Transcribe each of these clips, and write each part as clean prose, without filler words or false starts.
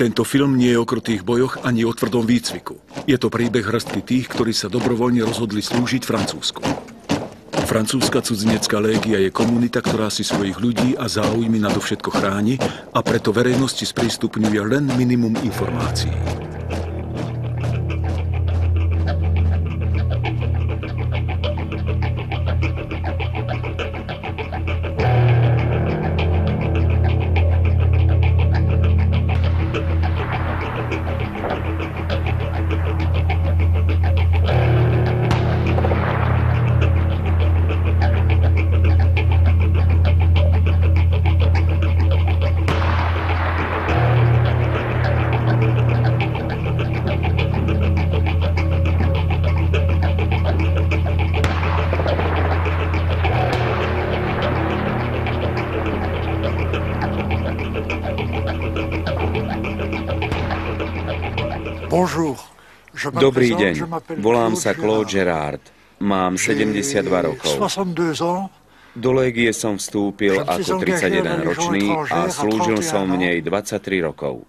Tento film nie je o krutých bojoch ani o tvrdom výcviku. Je to príbeh hrstky tých, ktorí sa dobrovoľne rozhodli slúžiť Francúzsku. Francúzska cudzinecká légia je komunita, ktorá si svojich ľudí a záujmy nadovšetko chráni a preto verejnosti sprístupňuje len minimum informácií. Dobrý deň, volám sa Claude Gérard, mám 72 rokov. Do légie som vstúpil ako 31-ročný a slúžil som v nej 23 rokov.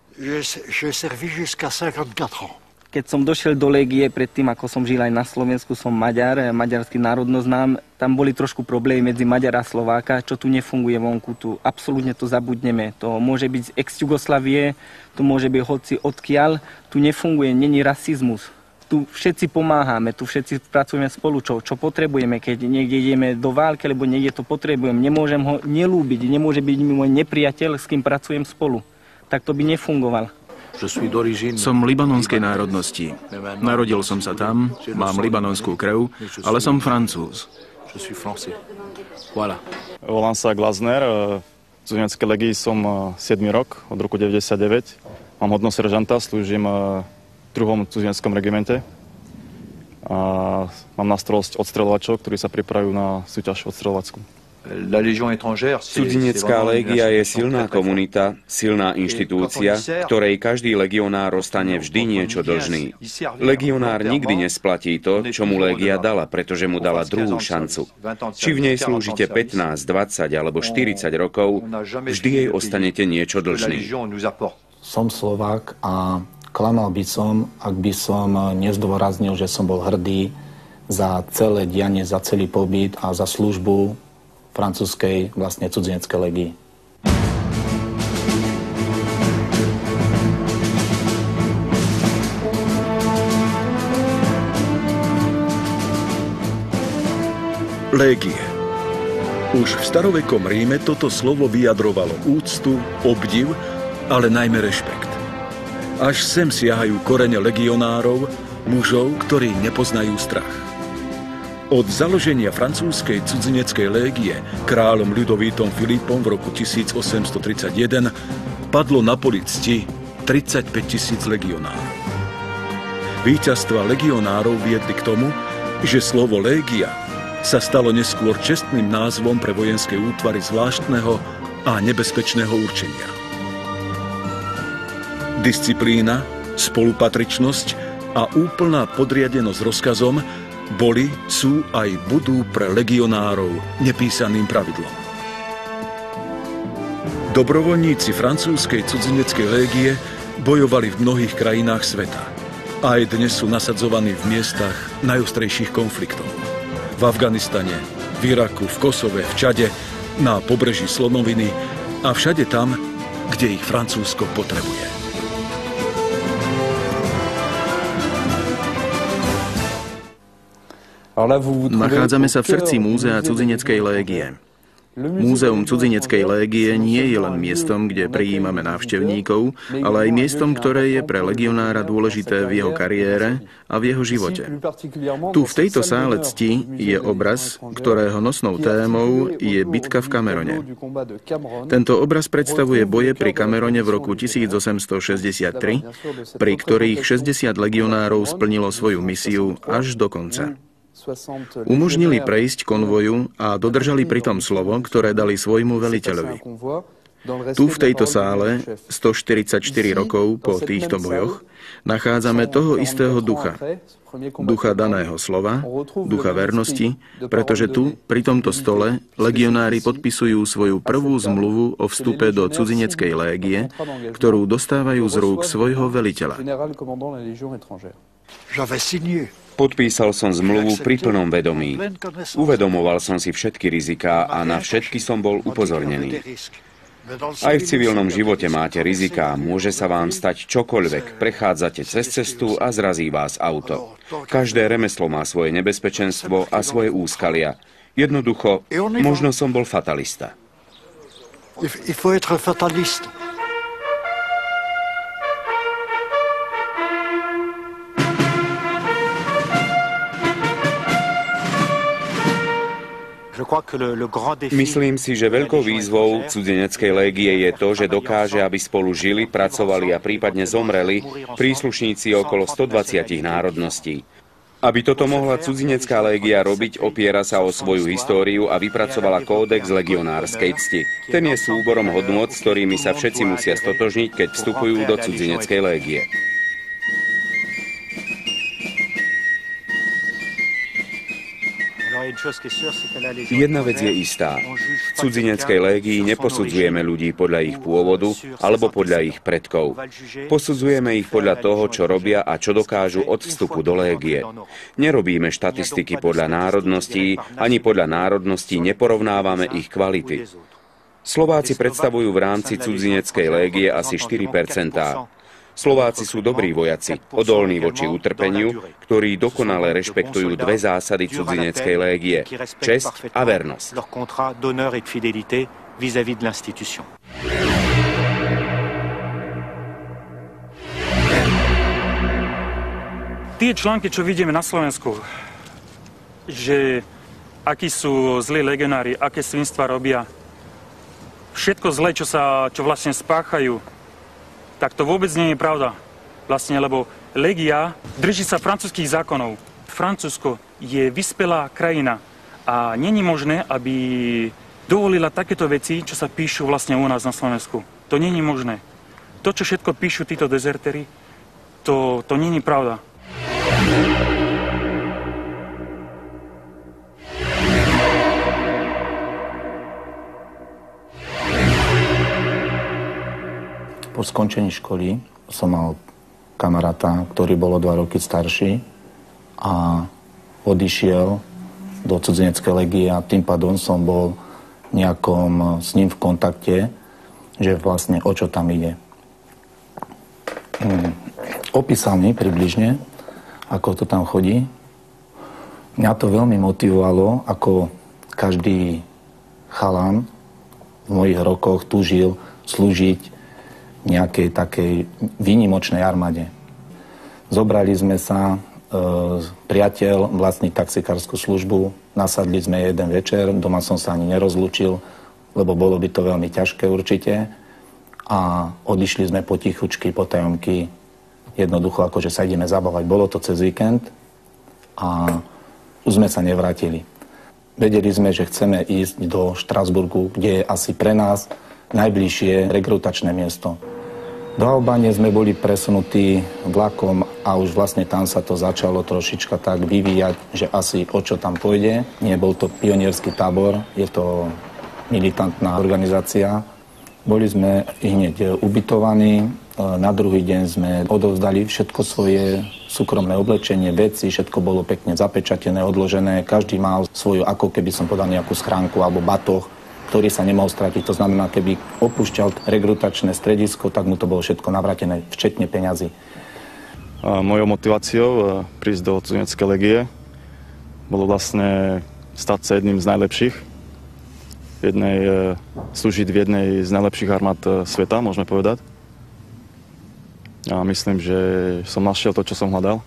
Keď som došiel do légie, predtým ako som žil aj na Slovensku, som Maďar, maďarský národnosť znám, tam boli trošku problémy medzi Maďara a Slováka, čo tu nefunguje vonku, tu absolútne to zabudneme. To môže byť z ex-Jugoslavie, to môže byť hoci odkiaľ, tu nefunguje, není rasizmus. Tu všetci pomáhame, tu všetci pracujeme spolu, čo potrebujeme, keď niekde ideme do války, alebo niekde to potrebujem. Nemôžem ho nelúbiť, nemôže byť môj nepriateľ, s kým pracujem spolu. Tak to by nefungoval. Som libanonskej národnosti. Narodil som sa tam, mám libanonskú krv, ale som Francúz. Volám sa Glazner, v cudzineckej legii som 7 rok, od roku 99. Mám hodnosť seržanta, slúžim v 2. cudzineckom regimente. A mám na starosť odstreľovačov, ktorí sa pripravujú na súťaž odstreľovackú. Cudzinecká légia je silná komunita, silná inštitúcia, ktorej každý legionár ostane vždy niečo dlžný. Legionár nikdy nesplatí to, čo mu légia dala, pretože mu dala druhú šancu. Či v nej slúžite 15, 20 alebo 40 rokov, vždy jej ostanete niečo dlžný. Som Slovák a klamal by som, ak by som nezdôraznil, že som bol hrdý za celé dianie, za celý pobyt a za službu francúzskej vlastne cudzineckej legii. Légie. Už v starovekom Ríme toto slovo vyjadrovalo úctu, obdiv, ale najmä rešpekt. Až sem siahajú korene legionárov, mužov, ktorí nepoznajú strach. Od založenia francúzskej cudzineckej légie kráľom Ľudovítom Filipom v roku 1831 padlo na poli cti 35 000 legionárov. Víťazstva legionárov viedli k tomu, že slovo légia sa stalo neskôr čestným názvom pre vojenské útvary zvláštneho a nebezpečného určenia. Disciplína, spolupatričnosť a úplná podriadenosť rozkazom boli, sú aj budú pre legionárov nepísaným pravidlom. Dobrovoľníci francúzskej cudzineckej légie bojovali v mnohých krajinách sveta. Aj dnes sú nasadzovaní v miestach najostrejších konfliktov. V Afganistane, v Iraku, v Kosove, v Čade, na pobreží Slonoviny a všade tam, kde ich Francúzsko potrebuje. Nachádzame sa v srdci múzea cudzineckej légie. Múzeum cudzineckej légie nie je len miestom, kde prijímame návštevníkov, ale aj miestom, ktoré je pre legionára dôležité v jeho kariére a v jeho živote. Tu v tejto sále cti je obraz, ktorého nosnou témou je bitka v Camerone. Tento obraz predstavuje boje pri Camerone v roku 1863, pri ktorých 60 legionárov splnilo svoju misiu až do konca. Umožnili prejsť konvoju a dodržali pritom slovo, ktoré dali svojmu veliteľovi. Tu v tejto sále, 144 rokov po týchto bojoch, nachádzame toho istého ducha. Ducha daného slova, ducha vernosti, pretože tu, pri tomto stole, legionári podpisujú svoju prvú zmluvu o vstupe do cudzineckej légie, ktorú dostávajú z rúk svojho veliteľa. Podpísal som zmluvu pri plnom vedomí. Uvedomoval som si všetky riziká a na všetky som bol upozornený. Aj v civilnom živote máte riziká, môže sa vám stať čokoľvek, prechádzate cez cestu a zrazí vás auto. Každé remeslo má svoje nebezpečenstvo a svoje úskalia. Jednoducho, možno som bol fatalista. Myslím si, že veľkou výzvou cudzineckej légie je to, že dokáže, aby spolu žili, pracovali a prípadne zomreli príslušníci okolo 120 národností. Aby toto mohla cudzinecká légia robiť, opiera sa o svoju históriu a vypracovala kódex legionárskej cti. Ten je súborom hodnôt, s ktorými sa všetci musia stotožniť, keď vstupujú do cudzineckej légie. Jedna vec je istá. V cudzineckej légii neposudzujeme ľudí podľa ich pôvodu alebo podľa ich predkov. Posudzujeme ich podľa toho, čo robia a čo dokážu od vstupu do légie. Nerobíme štatistiky podľa národností, ani podľa národností neporovnávame ich kvality. Slováci predstavujú v rámci cudzineckej légie asi 4%. Slováci sú dobrí vojaci, odolní voči utrpeniu, ktorí dokonale rešpektujú dve zásady cudzineckej légie – česť a vernosť. Tie články, čo vidíme na Slovensku, že akí sú zlí legionári, aké svinstva robia, všetko zlé, čo vlastne spáchajú, tak to vôbec nie je pravda. Vlastne, lebo légia drží sa francúzskych zákonov. Francúzsko je vyspelá krajina a není možné, aby dovolila takéto veci, čo sa píšu vlastne u nás na Slovensku. To není možné. To, čo všetko píšu títo dezertéri, to není pravda. Po skončení školy som mal kamaráta, ktorý bol o 2 roky starší a odišiel do cudzineckej légie a tým pádom som bol nejakom s ním v kontakte, že vlastne o čo tam ide. Opísal mi približne, ako to tam chodí. Mňa to veľmi motivovalo, ako každý chalan v mojich rokoch túžil slúžiť nejakej takej výnimočnej armáde. Zobrali sme sa, priateľ vlastní taxikárskú službu, nasadli sme jeden večer, doma som sa ani nerozlúčil, lebo bolo by to veľmi ťažké určite. A odišli sme potichučky, potajomky, jednoducho akože sa ideme zabávať. Bolo to cez víkend a už sme sa nevrátili. Vedeli sme, že chceme ísť do Štrasburgu, kde je asi pre nás najbližšie rekrutačné miesto. Do Albánie sme boli presunutí vlakom a už vlastne tam sa to začalo trošička tak vyvíjať, že asi o čo tam pôjde. Nebol to pionierský tábor, je to militantná organizácia. Boli sme hneď ubytovaní, na druhý deň sme odovzdali všetko svoje súkromné oblečenie, veci, všetko bolo pekne zapečatené, odložené. Každý mal svoju, ako keby som podal nejakú schránku alebo batoh, ktorý sa nemohol stratiť. To znamená, keby opúšťal rekrutačné stredisko, tak mu to bolo všetko navrátené, včetne peňazí. Mojou motiváciou prísť do cudzineckej légie bolo vlastne stať sa jedným z najlepších. Slúžiť v jednej z najlepších armád sveta, môžeme povedať. A myslím, že som našiel to, čo som hľadal.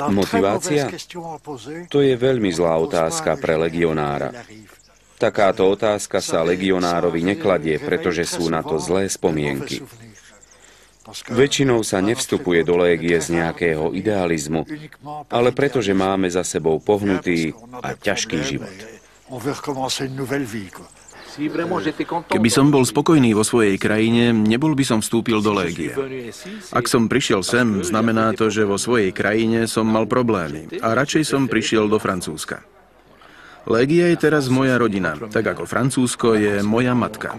Motivácia? To je veľmi zlá otázka pre legionára. Takáto otázka sa legionárovi nekladie, pretože sú na to zlé spomienky. Väčšinou sa nevstupuje do légie z nejakého idealizmu, ale pretože máme za sebou pohnutý a ťažký život. Keby som bol spokojný vo svojej krajine, nebol by som vstúpil do légie. Ak som prišiel sem, znamená to, že vo svojej krajine som mal problémy a radšej som prišiel do Francúzska. Légia je teraz moja rodina, tak ako Francúzsko je moja matka.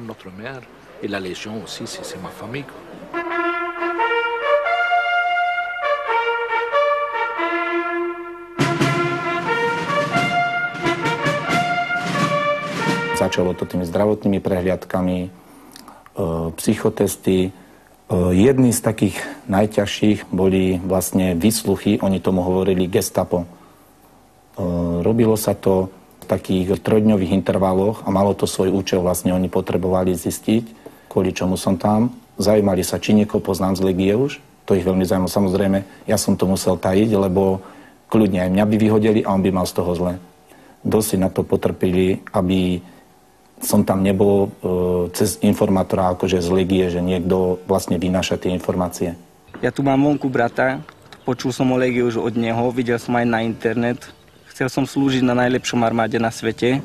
Začalo to tými zdravotnými prehliadkami, psychotesty. Jedný z takých najťažších boli vlastne výsluchy, oni tomu hovorili gestapo. Robilo sa to v takých 3-dňových intervaloch a malo to svoj účel, vlastne oni potrebovali zistiť, kvôli čomu som tam. Zaujímali sa, či niekoho poznám z Legie už. To ich veľmi zaujímalo. Samozrejme, ja som to musel tajiť, lebo kľudne aj mňa by vyhodili a on by mal z toho zle. Dosť na to potrpili, aby som tam nebol cez informátora akože z Legie, že niekto vlastne vynáša tie informácie. Ja tu mám vonku brata, počul som o Legii už od neho, videl som aj na internet. Chcel som slúžiť na najlepšom armáde na svete,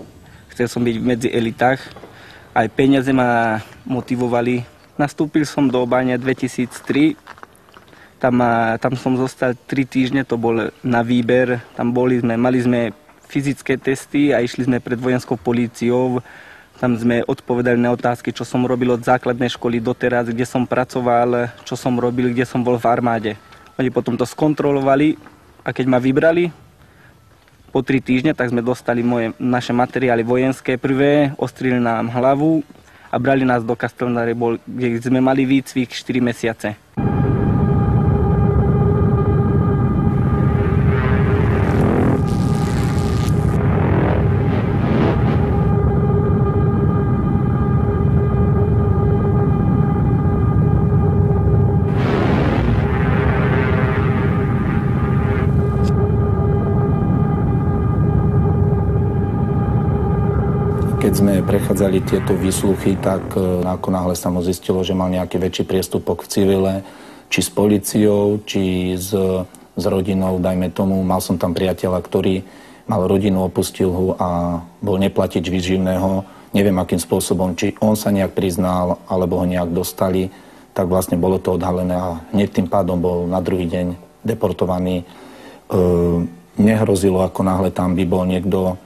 chcel som byť medzi elitách. Aj peniaze ma motivovali. Nastúpil som do Báňa 2003, tam som zostal 3 týždne, to bol na výber. Tam mali sme fyzické testy a išli sme pred vojenskou políciou. Tam sme odpovedali na otázky, čo som robil od základnej školy doteraz, kde som pracoval, čo som robil, kde som bol v armáde. Oni potom to skontrolovali a keď ma vybrali, po 3 týždne, tak sme dostali naše materiály vojenské prvé, ostrili nám hlavu a brali nás do Castelnare, kde sme mali výcvik 4 mesiace. Keď sme prechádzali tieto výsluchy, tak ako náhle sa mu zistilo, že mal nejaký väčší priestupok v civile, či s políciou, či s rodinou, dajme tomu. Mal som tam priateľa, ktorý mal rodinu, opustil ho a bol neplatič výživného. Neviem, akým spôsobom, či on sa nejak priznal, alebo ho nejak dostali, tak vlastne bolo to odhalené a hneď tým pádom bol na druhý deň deportovaný. Nehrozilo, ako náhle tam by bol niekto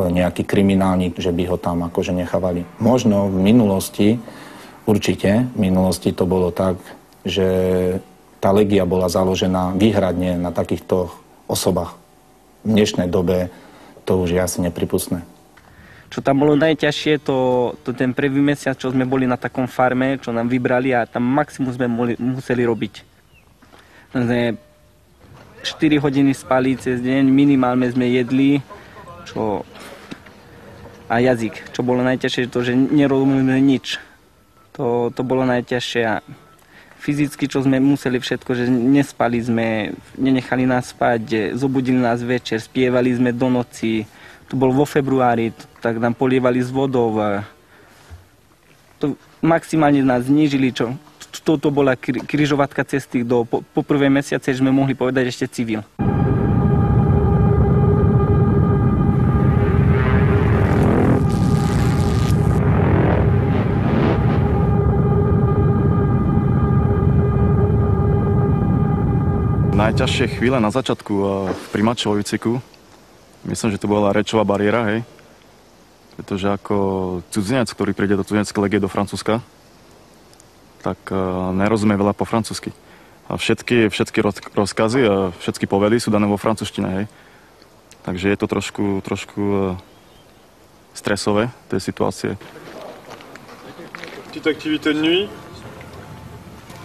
nejaký kriminálnik, že by ho tam akože nechávali. Možno v minulosti, určite, v minulosti to bolo tak, že tá Legia bola založená výhradne na takýchto osobách. V dnešnej dobe to už je asi nepripustné. Čo tam bolo najťažšie, to ten prvý mesiac, čo sme boli na takom farme, čo nám vybrali a tam maximum sme museli robiť. Sme 4 hodiny spali cez deň, minimálne sme jedli, a jazyk, čo bolo najťažšie, to, že nerozumíme nič. To bolo najťažšie a fyzicky, čo sme museli všetko, že nespali sme, nenechali nás spať, zobudili nás večer, spievali sme do noci. To bolo vo februári, tak nám polievali s vodou. To maximálne nás znížili, toto bola križovatka cesty po prvé mesiace, že sme mohli povedať ešte civil. Najťažšie chvíle na začiatku v prijímačovom výcviku, myslím, že to bola rečová bariéra, hej. Pretože ako cudzinec, ktorý príde do cudzineckej legie do Francúzska, tak nerozumie veľa po francúzsky. A všetky rozkazy a všetky povedy sú dané vo francúzštine, hej. Takže je to trošku stresové, tie situácie. Petite activité de nuit.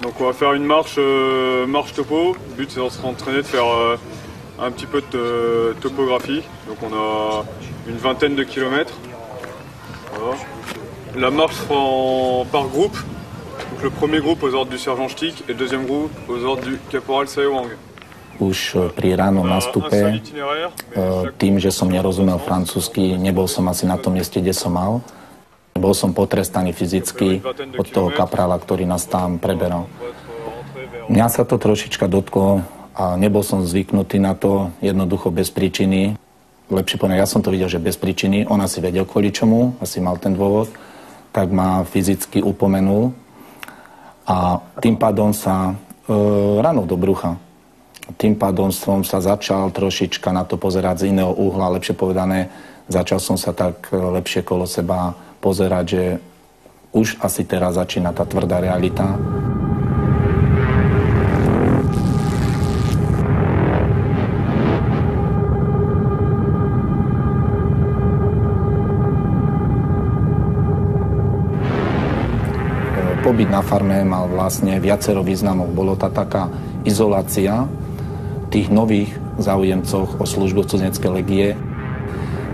Donc on va faire une marche topo. Le but c'est de se entraîner de faire un petit peu de topographie. Donc on a une vingtaine de kilomètres. Voilà. La marche sera par groupe. Donc le premier groupe aux ordres du sergent Štík et le deuxième groupe aux ordres du caporal Sayowang. Už pri ránom nástupe, tým, že som nerozumel francúzsky, nebol som asi na tom mieste, kde som mal. Bol som potrestaný fyzicky od toho kaprála, ktorý nás tam preberal. Mňa sa to trošička dotklo a nebol som zvyknutý na to, jednoducho bez príčiny. lepšie povedané, ja som to videl, že bez príčiny, on asi vedel kvôli čomu, asi mal ten dôvod, tak ma fyzicky upomenul a tým pádom sa ranou do brucha. Tým pádom som sa začal trošička na to pozerať z iného uhla, lepšie povedané, začal som sa tak lepšie kolo seba pozerať, že už asi teraz začína tá tvrdá realita. Pobyt na farme mal vlastne viacero významov. Bolo to taká izolácia tých nových záujemcov o službu cudzineckej legie.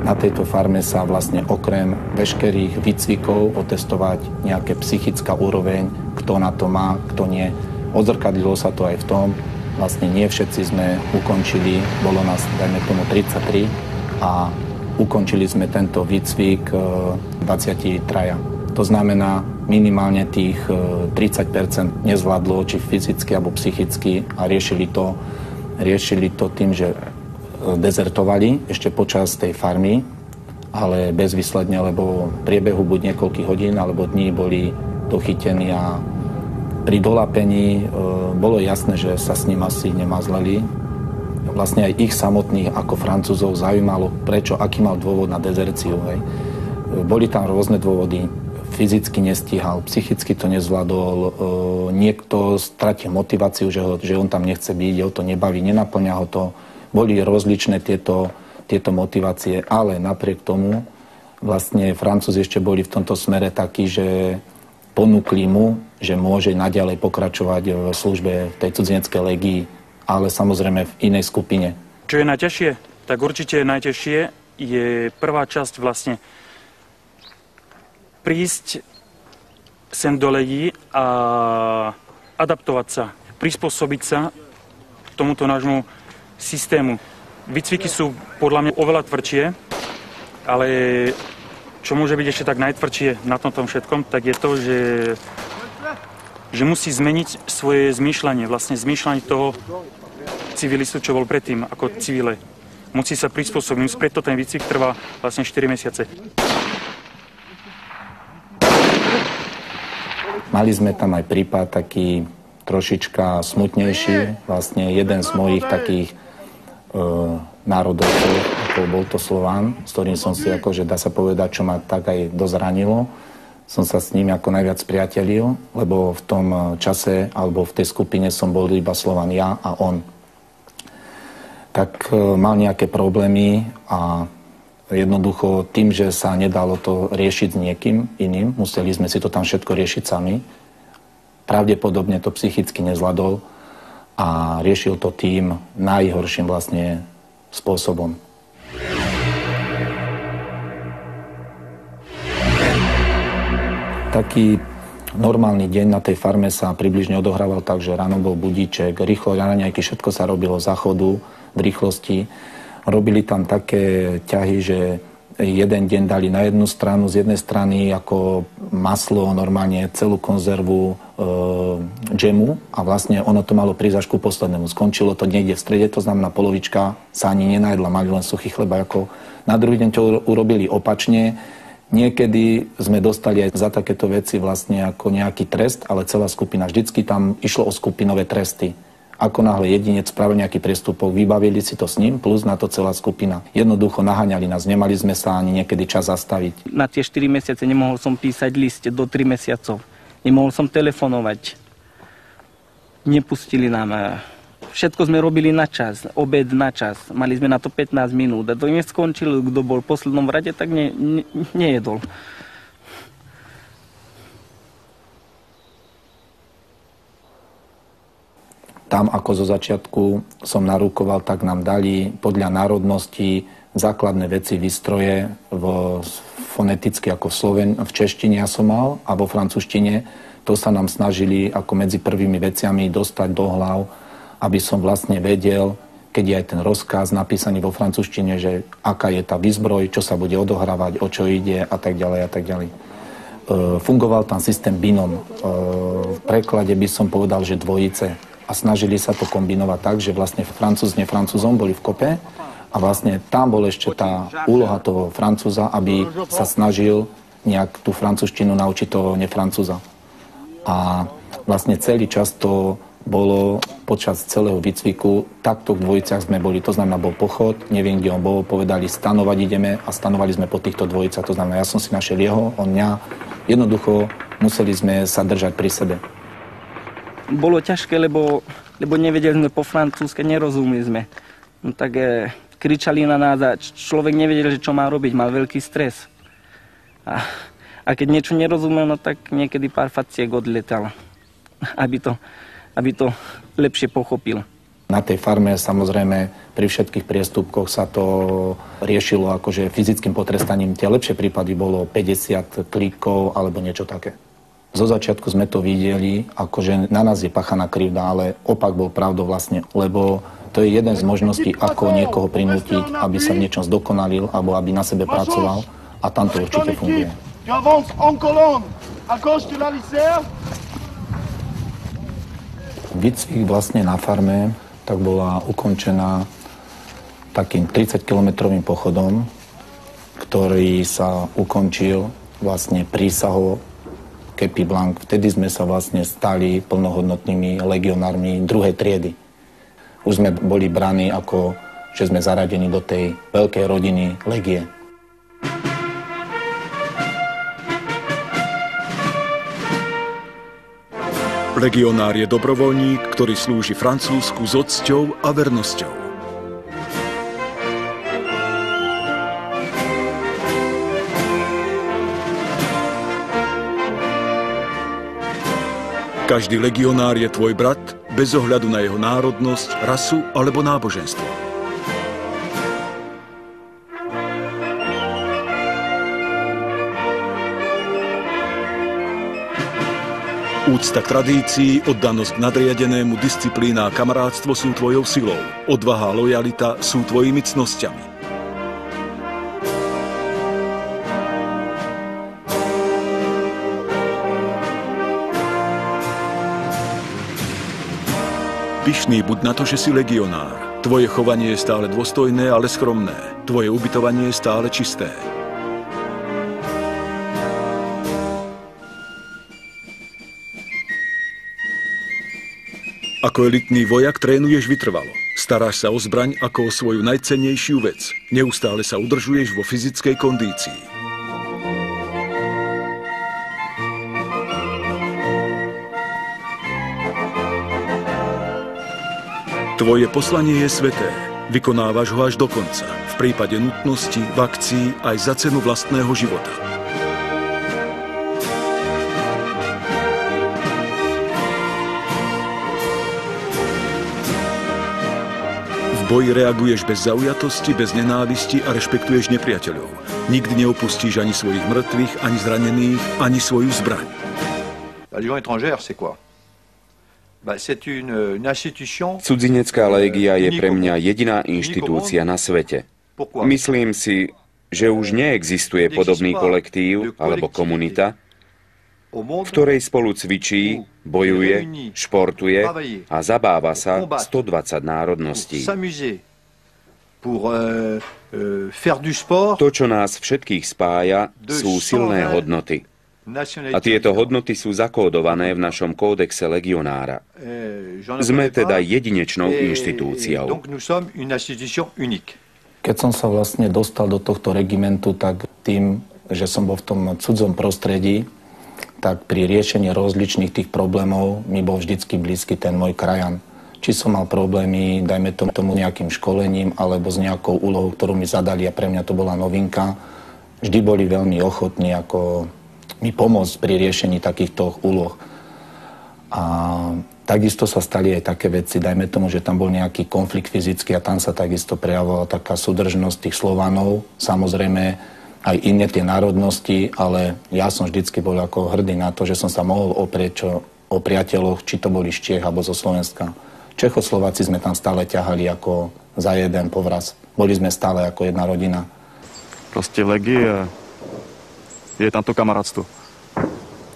Na tejto farme sa vlastne okrem veškerých výcvikov otestovať nejaká psychická úroveň, kto na to má, kto nie. Odzrkadlilo sa to aj v tom, vlastne nie všetci sme ukončili, bolo nás, dajme tomu, 33 a ukončili sme tento výcvik 23. To znamená, minimálne tých 30% nezvládlo, či fyzicky alebo psychicky a riešili to tým, že dezertovali ešte počas tej farmy, ale bezvýsledne, lebo v priebehu buď niekoľkých hodín alebo dní boli dochytení a pri dolapení bolo jasné, že sa s ním asi nemazleli. Vlastne aj ich samotných ako Francúzov zaujímalo, prečo, aký mal dôvod na dezerciu. Hej. Boli tam rôzne dôvody. Fyzicky nestíhal, psychicky to nezvládol, niekto stratil motiváciu, že on tam nechce byť, ho to nebaví, nenaplňa ho to. Boli rozličné tieto motivácie, ale napriek tomu vlastne Francúzi ešte boli v tomto smere takí, že ponúkli mu, že môže naďalej pokračovať v službe v tej cudzineckej legii, ale samozrejme v inej skupine. Čo je najťažšie? Tak určite najťažšie je prvá časť vlastne prísť sem do legii a adaptovať sa, prispôsobiť sa k tomuto nášmu systému. Výcviky sú podľa mňa oveľa tvrdšie, ale čo môže byť ešte tak najtvrdšie na tomto všetkom, tak je to, že musí zmeniť svoje zmýšľanie, vlastne zmýšľanie toho civilistu, čo bol predtým ako civile. Musí sa prispôsobiť, preto ten výcvik trvá vlastne 4 mesiace. Mali sme tam aj prípad taký trošička smutnejší. Vlastne jeden z mojich takých národovcov, ako bol to Slován, s ktorým som si akože dá sa povedať, čo ma tak aj dozranilo. Som sa s ním ako najviac spriatelil, lebo v tom čase alebo v tej skupine som bol iba Slován ja a on. Tak mal nejaké problémy a jednoducho tým, že sa nedalo to riešiť s niekým iným, museli sme si to tam všetko riešiť sami. Pravdepodobne to psychicky nezvládol a riešil to tým najhorším vlastne spôsobom. Taký normálny deň na tej farme sa približne odohrával tak, že ráno bol budíček, rýchlo raňajky, všetko sa robilo za chodu, v rýchlosti. Robili tam také ťahy, že jeden deň dali na jednu stranu, z jednej strany ako maslo, normálne celú konzervu džemu a vlastne ono to malo prísť až ku poslednému. Skončilo to niekde v strede, to znamená polovička sa ani nenajedla, mali len suchý chleba. Ako na druhý deň to urobili opačne. Niekedy sme dostali aj za takéto veci vlastne ako nejaký trest, ale celá skupina. Vždycky tam išlo o skupinové tresty. Ako náhle jedinec spravil nejaký priestupok, vybavili si to s ním, plus na to celá skupina. Jednoducho naháňali nás, nemali sme sa ani niekedy čas zastaviť. Na tie 4 mesiace nemohol som písať list do 3 mesiacov. Nemohol som telefonovať. Nepustili nám. Všetko sme robili na čas, obed na čas. Mali sme na to 15 minút. A to im skončilo, kto bol v poslednom rade, tak nejedol. Tam ako zo začiatku som narúkoval, tak nám dali podľa národnosti základné veci, výstroje foneticky ako v češtine ja som mal a vo francúzštine. To sa nám snažili ako medzi prvými veciami dostať do hlav, aby som vlastne vedel, keď je aj ten rozkaz napísaný vo francúzštine, že aká je tá výzbroj, čo sa bude odohrávať, o čo ide a tak ďalej a tak ďalej. Fungoval tam systém binom. V preklade by som povedal, že dvojice. A snažili sa to kombinovať tak, že vlastne Francúz s nefrancúzom boli v kope A vlastne tam bol ešte tá úloha toho Francúza, aby sa snažil nejak tú francúzštinu naučiť toho nefrancúza. A vlastne celý čas to bolo počas celého výcviku, takto v dvojiciach sme boli, to znamená bol pochod, neviem, kde on bol, povedali stanovať ideme a stanovali sme po týchto dvojicách, to znamená ja som si našiel jeho, on mňa, jednoducho museli sme sa držať pri sebe. Bolo ťažké, lebo nevedeli sme po francúzske, nerozumeli sme. No tak kričali na nás a človek nevedel, že čo má robiť, mal veľký stres. A keď niečo nerozumel, no tak niekedy pár faciek odletalo, aby to lepšie pochopil. Na tej farme samozrejme pri všetkých priestupkoch sa to riešilo akože fyzickým potrestaním. Tie lepšie prípady bolo 50 klikov alebo niečo také. Zo začiatku sme to videli, akože na nás je páchaná krivda, ale opak bol pravdou vlastne, lebo to je jeden z možností, ako niekoho prinútiť, aby sa v niečom zdokonalil alebo aby na sebe pracoval a tam to určite funguje. Výcvik vlastne na farme tak bola ukončená takým 30-kilometrovým pochodom, ktorý sa ukončil vlastne prísahou Kepi Blanc. Vtedy sme sa vlastne stali plnohodnotnými legionármi druhej triedy. Už sme boli braní ako, že sme zaradení do tej veľkej rodiny legie. Legionár je dobrovoľník, ktorý slúži Francúzsku s ocťou a vernosťou. Každý legionár je tvoj brat, bez ohľadu na jeho národnosť, rasu alebo náboženstvo. Úcta k tradícii, oddanosť k nadriadenému, disciplína a kamarátstvo sú tvojou silou. Odvaha a lojalita sú tvojimi cnosťami. Pyšný buď na to, že si legionár. Tvoje chovanie je stále dôstojné, ale skromné. Tvoje ubytovanie je stále čisté. Ako elitný vojak trénuješ vytrvalo. Staráš sa o zbraň ako o svoju najcennejšiu vec. Neustále sa udržuješ vo fyzickej kondícii. Tvoje poslanie je sveté. Vykonávaš ho až do konca. V prípade nutnosti, v akcii, aj za cenu vlastného života. V boji reaguješ bez zaujatosti, bez nenávisti a rešpektuješ nepriateľov. Nikdy neopustíš ani svojich mŕtvych, ani zranených, ani svoju zbraň. La Légion étrangère, c'est quoi? Cudzinecká légia je pre mňa jediná inštitúcia na svete. Myslím si, že už neexistuje podobný kolektív alebo komunita, v ktorej spolu cvičí, bojuje, športuje a zabáva sa 120 národností. To, čo nás všetkých spája, sú silné hodnoty. A tieto hodnoty sú zakódované v našom kódexe legionára. Sme teda jedinečnou inštitúciou. Keď som sa vlastne dostal do tohto regimentu, tak tým, že som bol v tom cudzom prostredí, tak pri riešení rozličných tých problémov mi bol vždycky blízky ten môj krajan. Či som mal problémy, dajme tomu nejakým školením, alebo s nejakou úlohou, ktorú mi zadali a pre mňa to bola novinka, vždy boli veľmi ochotní ako mi pomôcť pri riešení takýchto úloh. A takisto sa stali aj také veci, dajme tomu, že tam bol nejaký konflikt fyzický a tam sa takisto prejavovala taká súdržnosť tých Slovanov, samozrejme aj iné tie národnosti, ale ja som vždycky bol ako hrdý na to, že som sa mohol oprieť o priateľoch, či to boli z Čiech alebo zo Slovenska. Čechoslováci sme tam stále ťahali ako za jeden povraz. Boli sme stále ako jedna rodina. Proste legie je tam to kamarátstvo.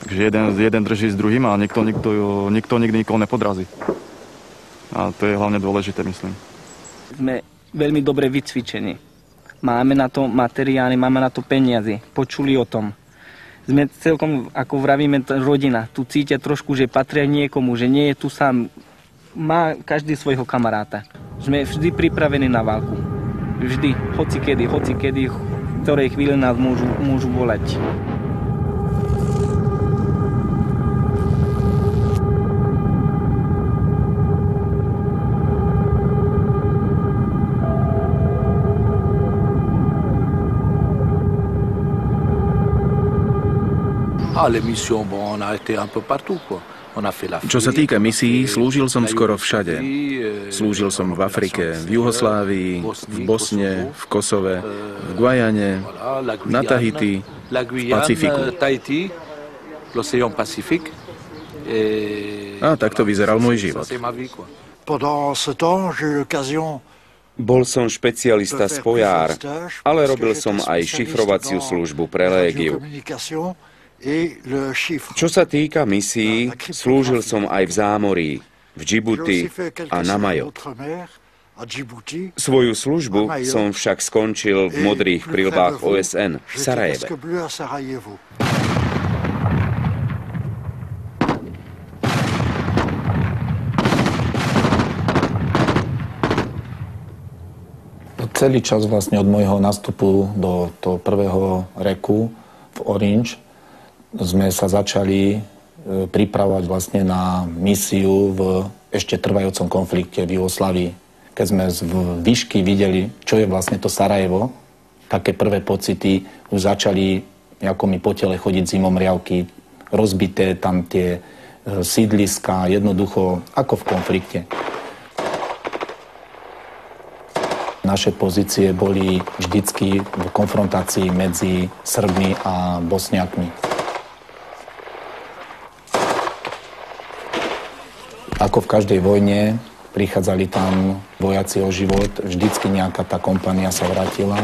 Takže jeden drží s druhým a nikto nikdy nikoho nepodrazí. A to je hlavne dôležité, myslím. Sme veľmi dobre vycvičení. Máme na to materiály, máme na to peniaze, počuli o tom. Sme celkom, ako vravíme, rodina. Tu cítia trošku, že patria niekomu, že nie je tu sám. Má každý svojho kamaráta. Sme vždy pripravení na válku. Vždy, hoci kedy, v ktorej chvíli nás môžu volať. Čo sa týka misií, slúžil som skoro všade. Slúžil som v Afrike, v Juhoslávii, v Bosne, v Kosove, v Guajane, na Tahiti, v Pacifiku. A takto vyzeral môj život. Bol som špecialista spojár, ale robil som aj šifrovaciu službu pre Légiu. Čo sa týka misií, slúžil som aj v zámorí, v Džibuti a na Majot. Svoju službu som však skončil v modrých prilbách OSN v Sarajeve. Celý čas vlastne od môjho nástupu do toho prvého reku v Orange sme sa začali pripravovať vlastne na misiu v ešte trvajúcom konflikte v Juhoslávii. Keď sme z výšky videli, čo je vlastne to Sarajevo, také prvé pocity už začali ako mi po tele chodiť zimomriavky, rozbité tam tie sídliska, jednoducho ako v konflikte. Naše pozície boli vždycky v konfrontácii medzi Srbmi a Bosniakmi. Ako v každej vojne, prichádzali tam vojaci o život, vždycky nejaká tá kompania sa vrátila,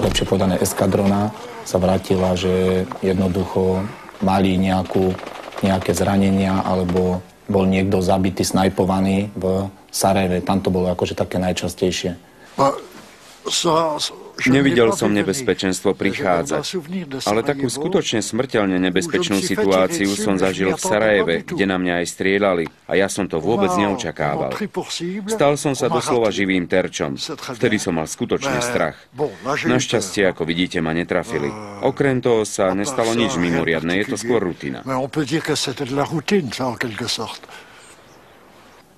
lepšie povedané eskadrona sa vrátila, že jednoducho mali nejaké zranenia, alebo bol niekto zabitý, snajpovaný v Sarajeve. Tam to bolo akože také najčastejšie. Nevidel som nebezpečenstvo prichádzať, ale takú skutočne smrteľne nebezpečnú situáciu som zažil v Sarajeve, kde na mňa aj strieľali a ja som to vôbec neočakával. Stal som sa doslova živým terčom. Vtedy som mal skutočný strach. Našťastie, ako vidíte, ma netrafili. Okrem toho sa nestalo nič mimoriadne, je to skôr rutina.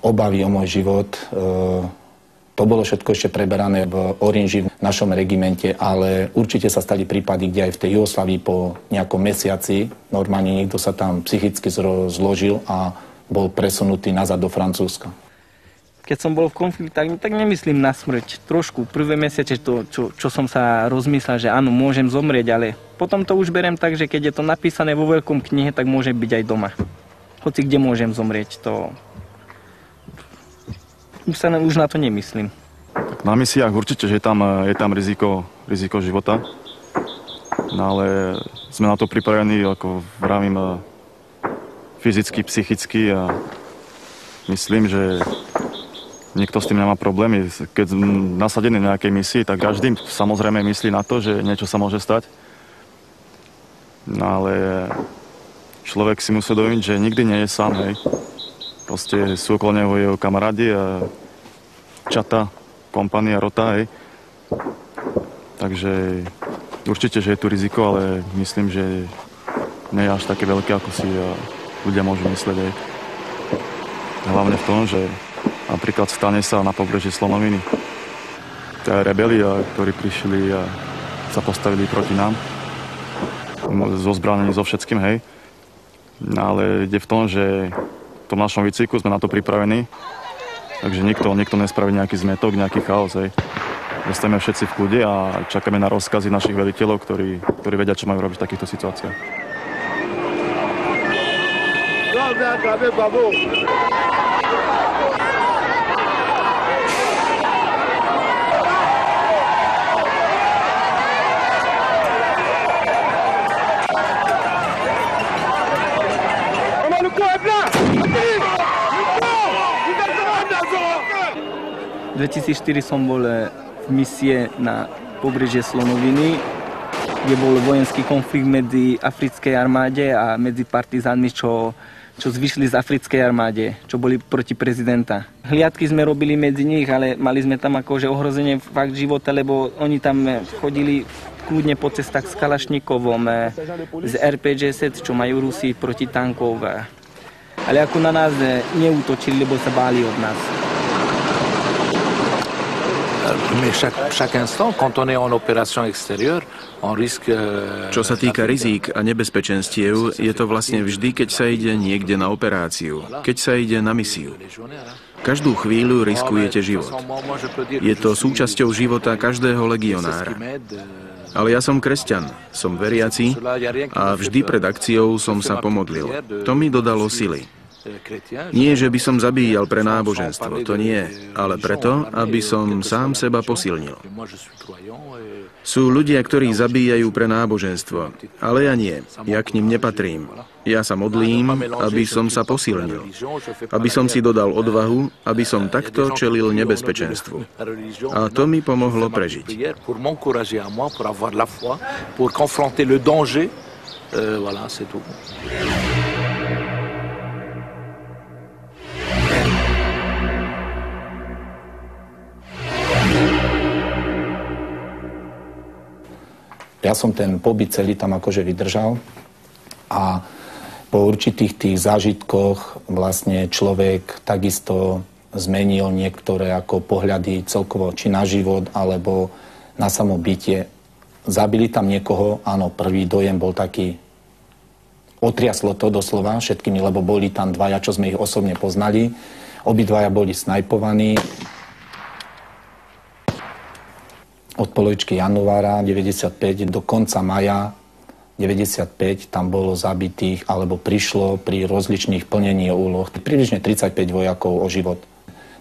Obavy o môj život, to bolo všetko ešte preberané v Oranži, v našom regimente, ale určite sa stali prípady, kde aj v tej Juhoslávii po nejakom mesiaci normálne niekto sa tam psychicky zložil a bol presunutý nazad do Francúzska. Keď som bol v konflikte, tak nemyslím na smrť. Trošku, prvé mesiace, čo som sa rozmyslel, že áno, môžem zomrieť, ale potom to už beriem tak, že keď je to napísané vo veľkom knihe, tak môže byť aj doma. Hoci kde môžem zomrieť, to... Už na to nemyslím. Na misiách určite, že je tam riziko života, no ale sme na to pripravení, ako vravím, fyzicky, psychicky a myslím, že nikto s tým nemá problémy. Keď nasadený na nejakej misii, tak každý samozrejme myslí na to, že niečo sa môže stať, no ale človek si musí uvedomiť, že nikdy nie je sám, hej. Proste sú okolo neho jeho kamarádi a čata, kompania, rota, hej. Takže určite, že je tu riziko, ale myslím, že nie je až také veľké, ako si ľudia môžu mysleť, hej. Hlavne v tom, že napríklad stane sa na pobreží Slonoviny rebelia, ktorí prišli a sa postavili proti nám, so zbraním, so všetkým, hej. No, ale ide v tom, že v tom našom výcviku sme na to pripravení, takže nikto nespraví nejaký zmetok, nejaký chaos, hej. Zostajeme všetci v kľude a čakáme na rozkazy našich veliteľov, ktorí vedia, čo majú robiť v takýchto situáciách. 2004 som bol v misie na pobrežie Slonoviny, kde bol vojenský konflikt medzi africkej armáde a medzi partizánmi, čo zvyšli z africkej armáde, čo boli proti prezidenta. Hliadky sme robili medzi nich, ale mali sme tam akože ohrozenie fakt života, lebo oni tam chodili kľudne po cestách s Kalašnikovom, z RPG-7, čo majú Rusi proti tankov. Ale ako na nás neútočili, lebo sa báli od nás. Čo sa týka rizík a nebezpečenstiev, je to vlastne vždy, keď sa ide niekde na operáciu, keď sa ide na misiu. Každú chvíľu riskujete život. Je to súčasťou života každého legionára. Ale ja som kresťan, som veriaci a vždy pred akciou som sa pomodlil. To mi dodalo sily. Nie, že by som zabíjal pre náboženstvo, to nie, ale preto, aby som sám seba posilnil. Sú ľudia, ktorí zabíjajú pre náboženstvo, ale ja nie, ja k nim nepatrím. Ja sa modlím, aby som sa posilnil, aby som si dodal odvahu, aby som takto čelil nebezpečenstvu. A to mi pomohlo prežiť. Ja som ten pobyt celý tam akože vydržal a po určitých tých zážitkoch vlastne človek takisto zmenil niektoré ako pohľady celkovo či na život alebo na samobytie. Zabili tam niekoho, áno, prvý dojem bol taký, otriaslo to doslova všetkými, lebo boli tam dvaja, čo sme ich osobne poznali. Obidvaja boli snajpovaní. Od polovičky januára 95 do konca maja 95 tam bolo zabitých alebo prišlo pri rozličných plnení úloh približne 35 vojakov o život.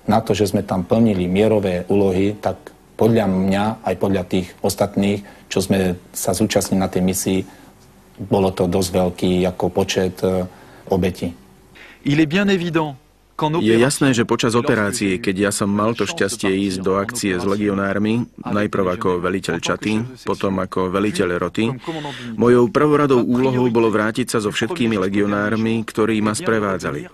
Na to, že sme tam plnili mierové úlohy, tak podľa mňa aj podľa tých ostatných, čo sme sa zúčastnili na tej misii, bolo to dosť veľký ako počet obetí. Il est bien évident. Je jasné, že počas operácie, keď ja som mal to šťastie ísť do akcie s legionármi, najprv ako veliteľ čaty, potom ako veliteľ roty, mojou prvoradou úlohou bolo vrátiť sa so všetkými legionármi, ktorí ma sprevádzali.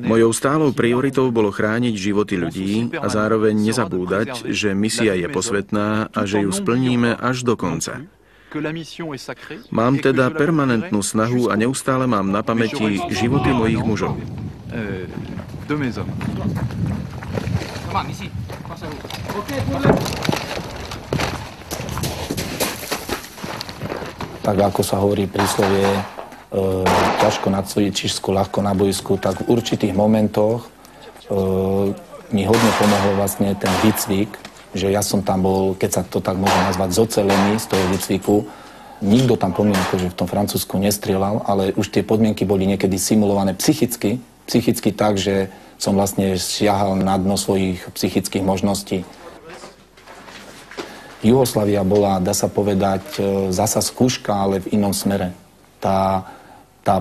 Mojou stálou prioritou bolo chrániť životy ľudí a zároveň nezabúdať, že misia je posvätná a že ju splníme až do konca. Mám teda permanentnú snahu a neustále mám na pamäti životy mojich mužov. Tak ako sa hovorí príslovie, ťažko na cvičisku, ľahko na bojsku, tak v určitých momentoch mi hodne pomohol vlastne ten výcvik, že ja som tam bol, keď sa to tak môže nazvať, zocelený z toho výcviku. Nikto tam po mne akože v tom Francúzsku nestrieľal, ale už tie podmienky boli niekedy simulované psychicky tak, že som vlastne siahal na dno svojich psychických možností. Juhoslávia bola, dá sa povedať, zasa skúška, ale v inom smere. Tá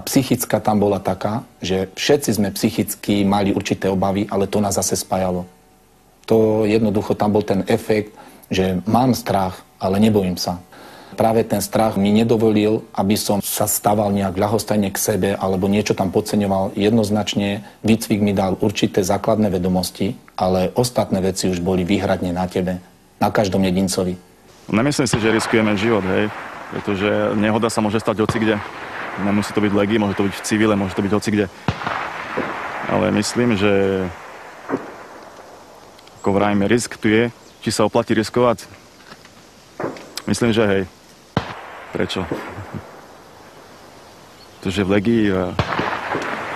psychická tam bola taká, že všetci sme psychicky mali určité obavy, ale to nás zase spájalo. To jednoducho tam bol ten efekt, že mám strach, ale nebojím sa. Práve ten strach mi nedovolil, aby som sa stával nejak ľahostajne k sebe alebo niečo tam podceňoval. Jednoznačne výcvik mi dal určité základné vedomosti, ale ostatné veci už boli výhradne na tebe, na každom jedincovi. Nemyslím si, že riskujeme život, hej, pretože nehoda sa môže stať hocikde. Nemusí to byť legí, môže to byť v civile, môže to byť hocikde. Ale myslím, že ako vrajme, risk tu je. Či sa oplatí riskovať? Myslím, že hej. Prečo? Pretože v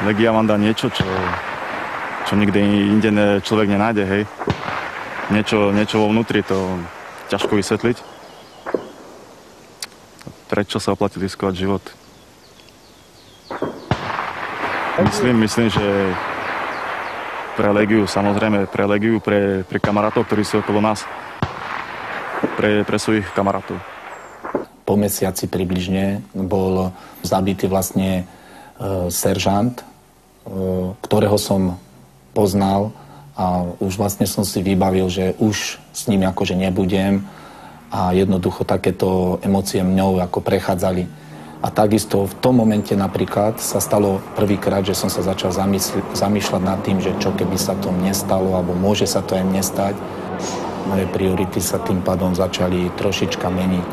Legia vám dá niečo, čo nikde inde človek nenájde, hej. Niečo vo vnútri, to ťažko vysvetliť. Prečo sa oplatí riskovať život? Myslím, že pre Legiu, samozrejme, pre kamarátov, ktorí sú okolo nás. Pre svojich kamarátov. Po mesiaci približne bol zabitý vlastne seržant, ktorého som poznal a už vlastne som si vybavil, že už s ním akože nebudem a jednoducho takéto emócie mňou ako prechádzali. A takisto v tom momente napríklad sa stalo prvýkrát, že som sa začal zamýšľať nad tým, že čo keby sa to nestalo, alebo môže sa to aj nestať. Moje priority sa tým pádom začali trošička meniť.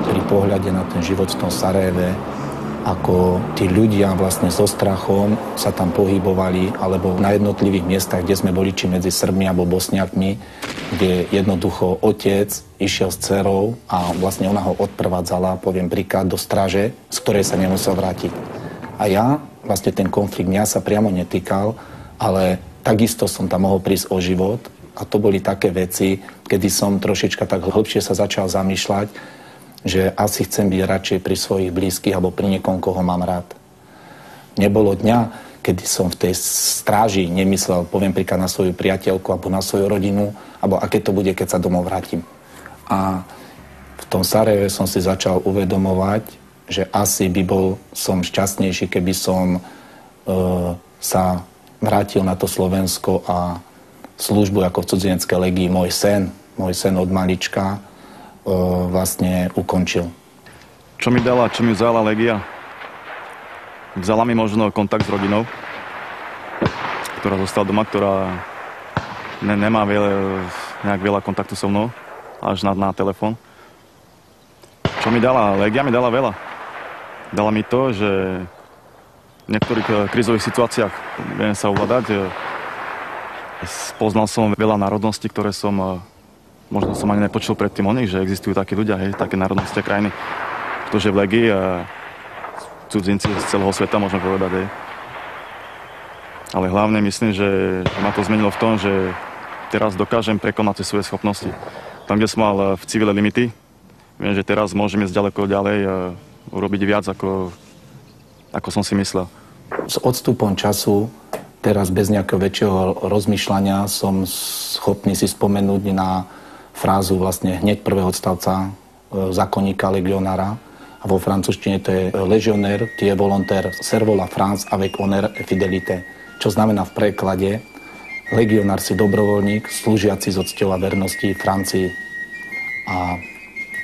Pri pohľade na ten život v tom Sarajeve, ako tí ľudia vlastne so strachom sa tam pohybovali, alebo na jednotlivých miestach, kde sme boli, či medzi Srbmi alebo Bosniakmi, kde jednoducho otec išiel s dcerou a vlastne ona ho odprevádzala, poviem príklad, do straže, z ktorej sa nemusel vrátiť. A ja, vlastne ten konflikt mňa sa priamo netýkal, ale takisto som tam mohol prísť o život a to boli také veci, kedy som trošička tak hĺbšie sa začal zamýšľať, že asi chcem byť radšej pri svojich blízkych alebo pri niekom, koho mám rád. Nebolo dňa, kedy som v tej stráži nemyslel, poviem príklad, na svoju priateľku alebo na svoju rodinu, alebo aké to bude, keď sa domov vrátim. A v tom Sarajeve som si začal uvedomovať, že asi by bol som šťastnejší, keby som sa vrátil na to Slovensko a službu ako v cudzineckej legii môj sen od malička vlastne ukončil. Čo mi vzala legia? Vzala mi možno kontakt s rodinou, ktorá zostala doma, ktorá nemá nejak veľa kontaktu so mnou, až na telefón. Čo mi dala? Legia mi dala veľa. Dala mi to, že v niektorých krízových situáciách viem sa ovládať. Poznal som veľa národností, ktoré som možno som ani nepočul predtým o nich, že existujú takí ľudia, také národnosti a krajiny, pretože v legii cudzinci z celého sveta, môžeme povedať. Ale hlavne myslím, že ma to zmenilo v tom, že teraz dokážem prekonať tie svoje schopnosti. Tam, kde som mal v civile limity, viem, že teraz môžem ísť ďaleko ďalej a urobiť viac, ako som si myslel. S odstupom času, teraz bez nejakého väčšieho rozmýšľania, som schopný si spomenúť na frázu vlastne hneď prvého odstavca zákonníka legionára. A vo francúzštine to je legionnaire, qui est volontaire, servant la France avec honneur et fidélité. Čo znamená v preklade legionár si dobrovoľník, slúžiaci s odsťou a vernosti Francii. A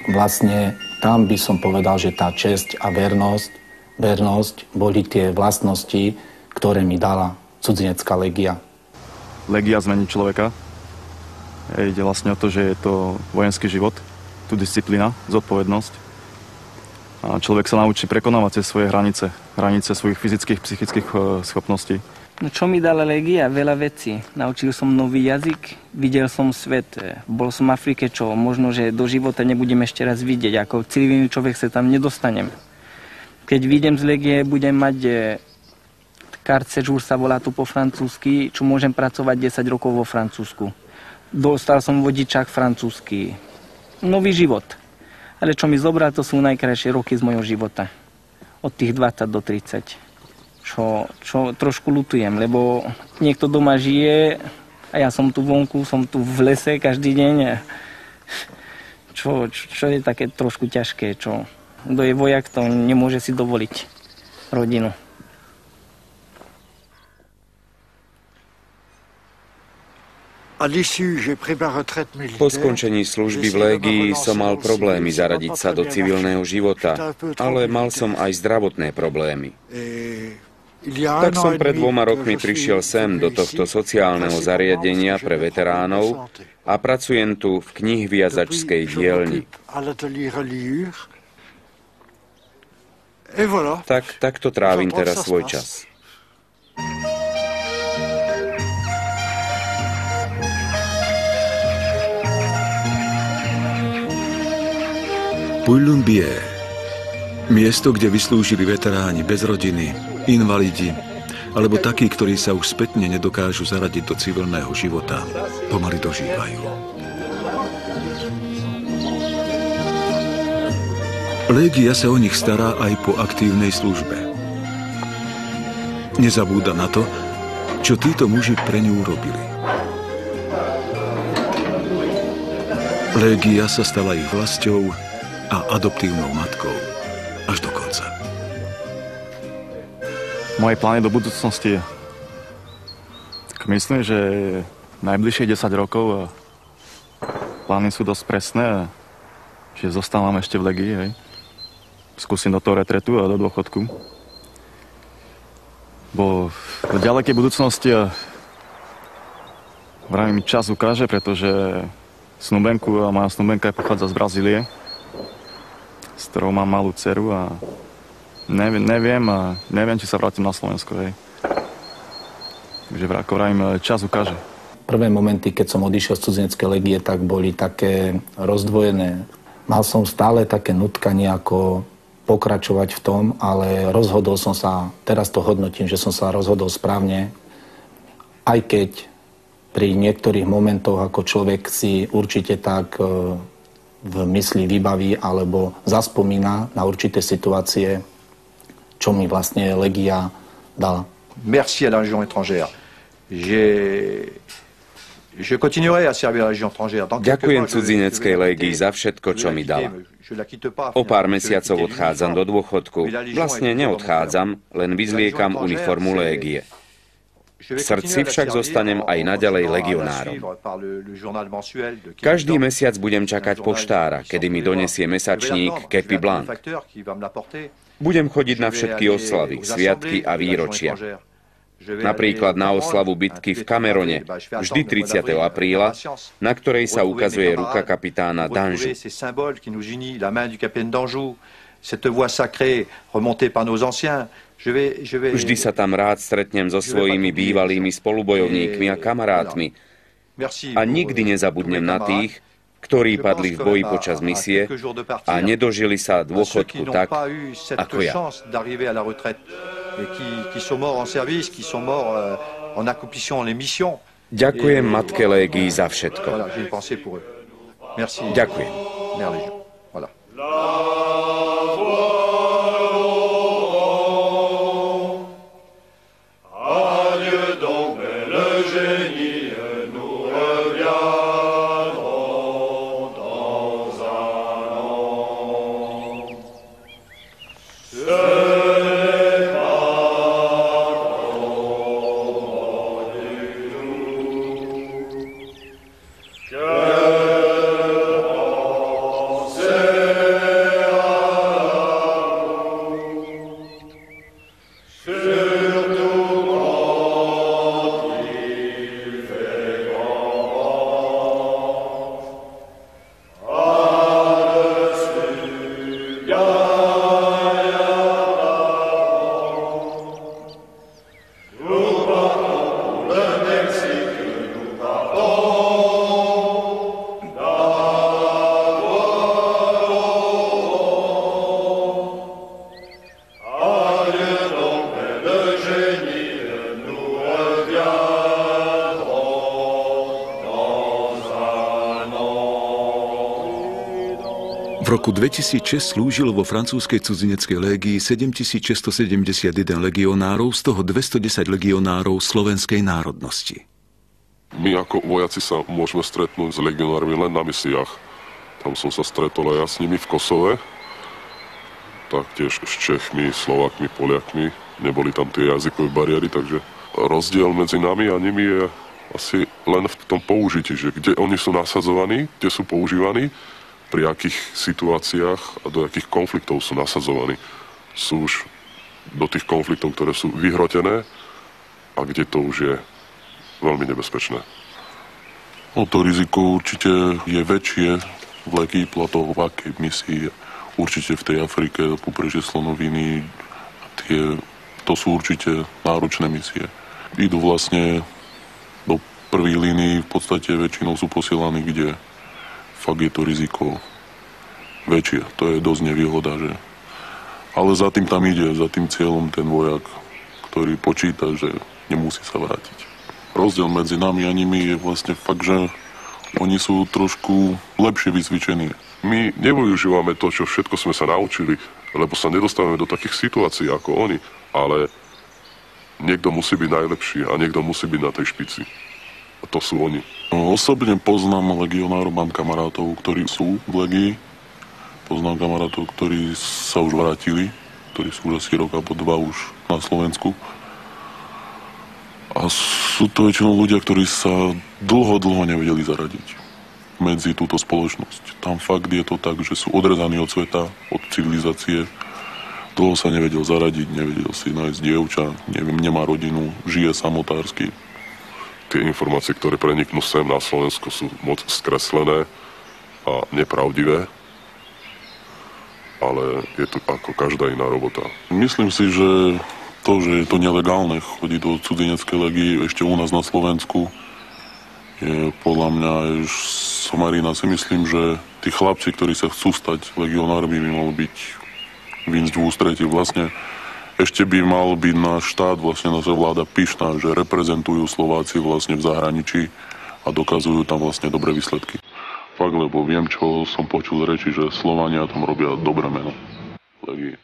vlastne tam by som povedal, že tá česť a vernosť boli tie vlastnosti, ktoré mi dala cudzinecká legia. Legia zmení človeka. Ide vlastne o to, že je to vojenský život, tu disciplína, zodpovednosť. A človek sa naučí prekonávať tie svoje hranice svojich fyzických, psychických schopností. No čo mi dala legia? Veľa vecí. Naučil som nový jazyk, videl som svet, bol som v Afrike, čo možno, že do života nebudem ešte raz vidieť. Ako civilný človek sa tam nedostanem. Keď vyjdem z legie, budem mať carte séjour, sa volá tu po francúzsky, čo môžem pracovať 10 rokov vo Francúzsku. Dostal som vodičák francúzsky. Nový život. Ale čo mi zobral, to sú najkrajšie roky z mojho života. Od tých 20 do 30. Čo trošku ľutujem, lebo niekto doma žije a ja som tu vonku, som tu v lese každý deň. Čo je také trošku ťažké. Kto je vojak, to nemôže si dovoliť rodinu. Po skončení služby v légii som mal problémy zaradiť sa do civilného života, ale mal som aj zdravotné problémy. Tak som pred 2 rokmi prišiel sem do tohto sociálneho zariadenia pre veteránov a pracujem tu v knihviazačskej dielni. Takto trávim teraz svoj čas. Puy-Lumbier. Miesto, kde vyslúžili veteráni bez rodiny, invalidi, alebo takí, ktorí sa už spätne nedokážu zaradiť do civilného života, pomaly dožívajú. Légia sa o nich stará aj po aktívnej službe. Nezabúda na to, čo títo muži pre ňu urobili. Légia sa stala ich vlastou a adoptívnou matkou až do konca. Moje plány do budúcnosti. Tak myslím, že najbližších 10 rokov plány sú dosť presné, že zostávam ešte v Legii, hej. Skúsim do toho retretu a do dôchodku. Bo v ďalekej budúcnosti vravím, čas ukáže, pretože snúbenku a moja snúbenka pochádza z Brazílie, s ktorou mám malú dceru a neviem, či sa vrátim na Slovensko, hej. Takže ako vravím, čas ukáže. Prvé momenty, keď som odišiel z cudzineckej legie, tak boli také rozdvojené. Mal som stále také nutkanie, ako pokračovať v tom, ale rozhodol som sa, teraz to hodnotím, že som sa rozhodol správne, aj keď pri niektorých momentoch, ako človek si určite tak v mysli vybaví alebo zaspomína na určité situácie, čo mi vlastne legia dala. Merci à la Légion étrangère. Je continuerai à servir la Légion étrangère. Ďakujem cudzineckej légii za všetko, čo mi dala. O pár mesiacov odchádzam do dôchodku. Vlastne neodchádzam, len vyzliekam uniformu légie. V srdci však zostanem aj naďalej legionárom. Každý mesiac budem čakať poštára, kedy mi donesie mesačník Kepi Blanc. Budem chodiť na všetky oslavy, sviatky a výročia. Napríklad na oslavu bitky v Camerone, vždy 30. apríla, na ktorej sa ukazuje ruka kapitána Danjou. Vždy sa tam rád stretnem so svojimi bývalými spolubojovníkmi a kamarátmi a nikdy nezabudnem na tých, ktorí padli v boji počas misie a nedožili sa dôchodku tak, ako ja. Ďakujem Matke Légii za všetko. Ďakujem. V roku 2006 slúžilo vo francúzskej cudzineckej légii 7671 legionárov, z toho 210 legionárov slovenskej národnosti. My ako vojaci sa môžeme stretnúť s legionármi len na misiách. Tam som sa stretol aj ja s nimi v Kosove, taktiež s Čechmi, Slovákmi, Poliakmi. Neboli tam tie jazykové bariéry, takže rozdiel medzi nami a nimi je asi len v tom použití, že kde oni sú nasadzovaní, kde sú používaní, pri akých situáciách a do akých konfliktov sú nasadzovaní. Sú už do tých konfliktov, ktoré sú vyhrotené a kde to už je veľmi nebezpečné. To riziko určite je väčšie v Legii podľa v akej misii. Určite v tej Afrike, pobrežie Slonoviny, to sú určite náročné misie. Idú vlastne do prvej línii, v podstate väčšinou sú posielaní, kde fakt je to riziko väčšie. To je dosť nevýhoda, že? Ale za tým tam ide, za tým cieľom ten vojak, ktorý počíta, že nemusí sa vrátiť. Rozdiel medzi nami a nimi je vlastne fakt, že oni sú trošku lepšie vycvičení. My nevyužívame to, čo všetko sme sa naučili, lebo sa nedostávame do takých situácií ako oni, ale niekto musí byť najlepší a niekto musí byť na tej špici. A to sú oni. Osobne poznám legionárov, mám kamarátov, ktorí sú v Legii. Poznám kamarátov, ktorí sa už vrátili. ktorí sú už asi rok alebo 2 už na Slovensku. A sú to väčšinou ľudia, ktorí sa dlho nevedeli zaradiť medzi túto spoločnosť. Tam fakt je to tak, že sú odrezaní od sveta, od civilizácie. Dlho sa nevedel zaradiť, nevedel si nájsť dievča, nemá rodinu, žije samotársky. Tie informácie, ktoré preniknú sem na Slovensko, sú moc skreslené a nepravdivé, ale je to ako každá iná robota. Myslím si, že to, že je to nelegálne chodiť do cudzineckej legii ešte u nás na Slovensku, je podľa mňa somarina. Si myslím, že tí chlapci, ktorí sa chcú stať legionármi, by mal byť výjsť v ústretí. Vlastne ešte by mal byť náš štát, vlastne naša vláda pyšná, že reprezentujú Slováci vlastne v zahraničí a dokazujú tam vlastne dobré výsledky. Fakt, lebo viem, čo som počul reči, že Slovania tam robia dobré meno. Legii.